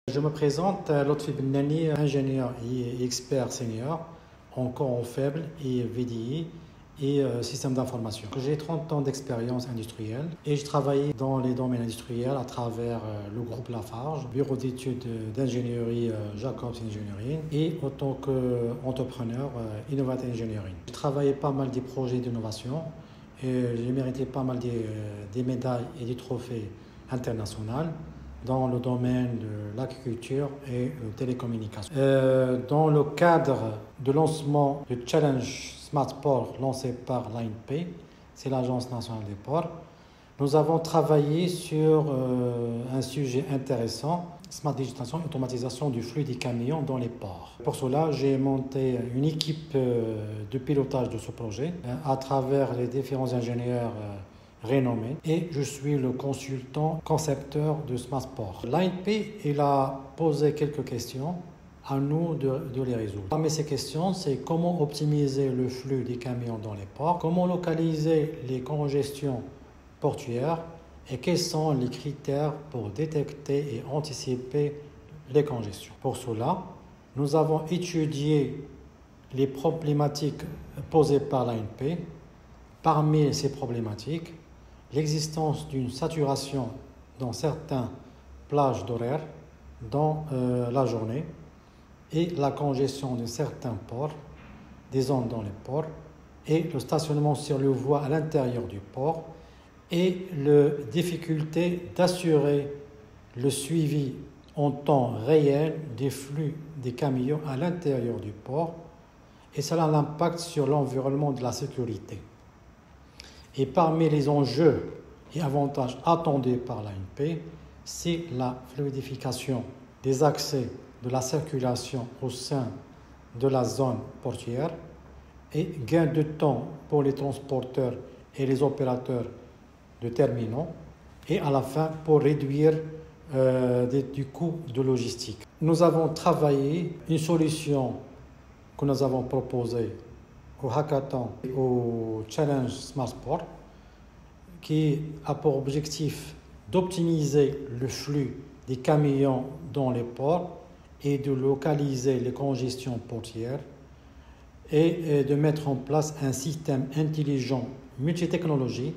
Je me présente, Lotfi Bennani, ingénieur et expert senior en courant faible et VDI et système d'information. J'ai 30 ans d'expérience industrielle et je travaille dans les domaines industriels à travers le groupe Lafarge, bureau d'études d'ingénierie Jacobs Engineering et en tant qu'entrepreneur Innovate Engineering. J'ai travaillé pas mal des projets d'innovation et j'ai mérité pas mal des médailles et des trophées internationaux dans le domaine de l'agriculture et télécommunications. Dans le cadre du lancement du Challenge Smart Port lancé par l'ANP, c'est l'Agence nationale des ports, nous avons travaillé sur un sujet intéressant, Smart Digitalisation et automatisation du flux des camions dans les ports. Pour cela, j'ai monté une équipe de pilotage de ce projet à travers les différents ingénieurs renommé et je suis le consultant concepteur de Smart Port. L'ANP a posé quelques questions, à nous de les résoudre. Parmi ces questions, c'est comment optimiser le flux des camions dans les ports, comment localiser les congestions portuaires et quels sont les critères pour détecter et anticiper les congestions. Pour cela, nous avons étudié les problématiques posées par l'ANP. Parmi ces problématiques, l'existence d'une saturation dans certaines plages d'horaire dans la journée et la congestion de certains ports, des zones dans les ports, et le stationnement sur les voies à l'intérieur du port et la difficulté d'assurer le suivi en temps réel des flux des camions à l'intérieur du port et cela a un impact sur l'environnement de la sécurité. Et parmi les enjeux et avantages attendus par l'ANP, c'est la fluidification des accès de la circulation au sein de la zone portuaire et gain de temps pour les transporteurs et les opérateurs de terminaux et à la fin pour réduire du coût de logistique. Nous avons travaillé une solution que nous avons proposée au hackathon, au Challenge Smart Port, qui a pour objectif d'optimiser le flux des camions dans les ports et de localiser les congestions portuaires et de mettre en place un système intelligent multitechnologie,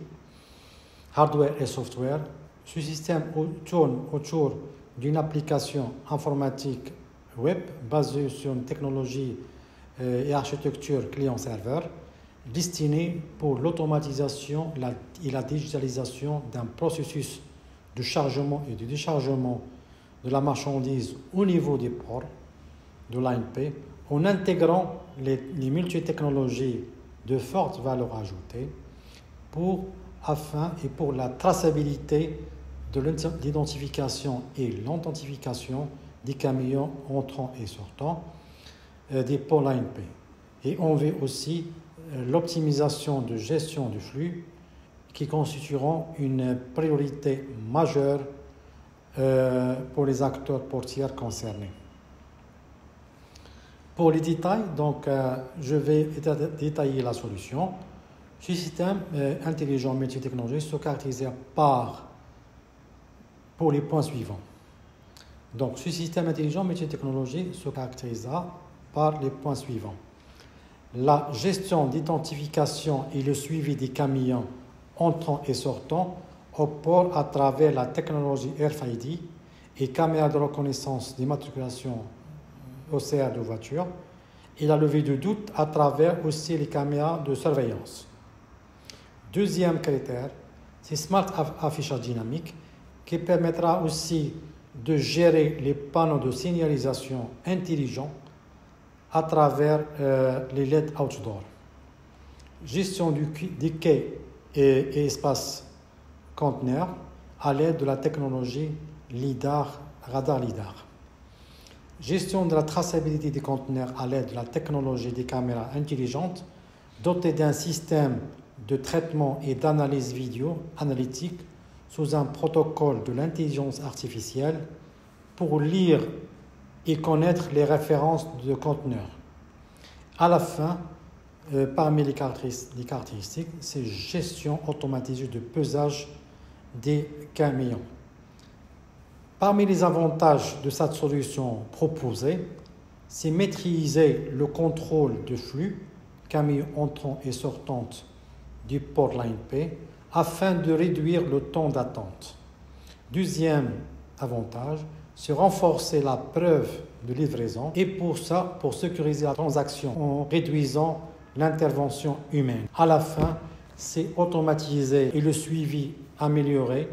hardware et software. Ce système tourne autour d'une application informatique web basée sur une technologie et architecture client-serveur destinée pour l'automatisation et la digitalisation d'un processus de chargement et de déchargement de la marchandise au niveau des ports de l'ANP en intégrant les multitechnologies de forte valeur ajoutée pour la traçabilité de l'identification et l'authentification des camions entrant et sortant des ports l'ANP. Et on veut aussi l'optimisation de gestion du flux qui constitueront une priorité majeure pour les acteurs portuaires concernés. Pour les détails, je vais détailler la solution. Ce système intelligent multitechnologie se caractérise pour les points suivants. Donc, ce système intelligent multitechnologie se caractérise par les points suivants. La gestion d'identification et le suivi des camions entrant et sortant au port à travers la technologie RFID et caméra de reconnaissance d'immatriculation OCR de voiture et la levée de doute à travers aussi les caméras de surveillance. Deuxième critère, c'est Smart Affichage Dynamique qui permettra aussi de gérer les panneaux de signalisation intelligents à travers les LED outdoor. Gestion des quais et espaces conteneurs à l'aide de la technologie radar LIDAR. Gestion de la traçabilité des conteneurs à l'aide de la technologie des caméras intelligentes dotées d'un système de traitement et d'analyse vidéo analytique sous un protocole de l'intelligence artificielle pour lire et connaître les références de conteneurs. À la fin, parmi les caractéristiques, c'est gestion automatisée de pesage des camions. Parmi les avantages de cette solution proposée, c'est maîtriser le contrôle de flux, camions entrant et sortant du port Line P, afin de réduire le temps d'attente. Deuxième avantage, c'est renforcer la preuve de livraison et pour sécuriser la transaction en réduisant l'intervention humaine. À la fin, c'est automatiser et le suivi amélioré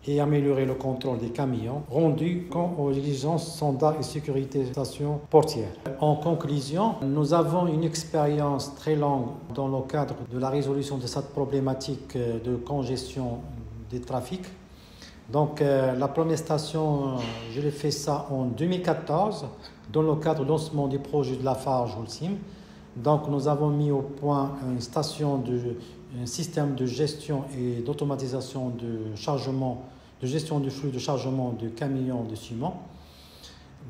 et améliorer le contrôle des camions rendus quant aux diligences, standards et sécurité des stations portières. En conclusion, nous avons une expérience très longue dans le cadre de la résolution de cette problématique de congestion des trafics. Donc la première station, je l'ai fait ça en 2014 dans le cadre du lancement du projet de Lafarge Holcim. Donc nous avons mis au point un système de gestion et d'automatisation de chargement, de gestion du flux de chargement de camions de ciment.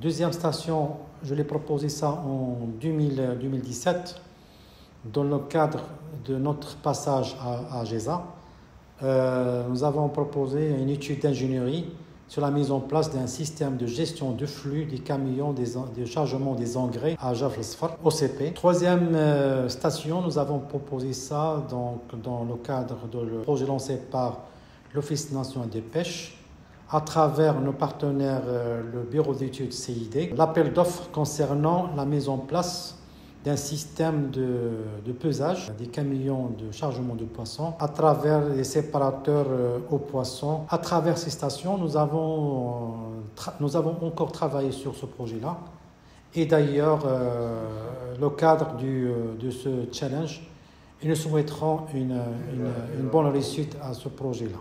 Deuxième station, je l'ai proposé ça en 2017 dans le cadre de notre passage à GESA. Nous avons proposé une étude d'ingénierie sur la mise en place d'un système de gestion de flux des camions de chargement des engrais à Jafre Sfar, OCP. Troisième station, nous avons proposé ça dans le cadre du projet lancé par l'Office national des pêches à travers nos partenaires, le bureau d'études CID. L'appel d'offres concernant la mise en place d'un système de pesage des camions de chargement de poissons à travers les séparateurs aux poissons. À travers ces stations, nous avons encore travaillé sur ce projet-là. Et d'ailleurs, le cadre de ce challenge, et nous souhaiterons une bonne réussite à ce projet-là.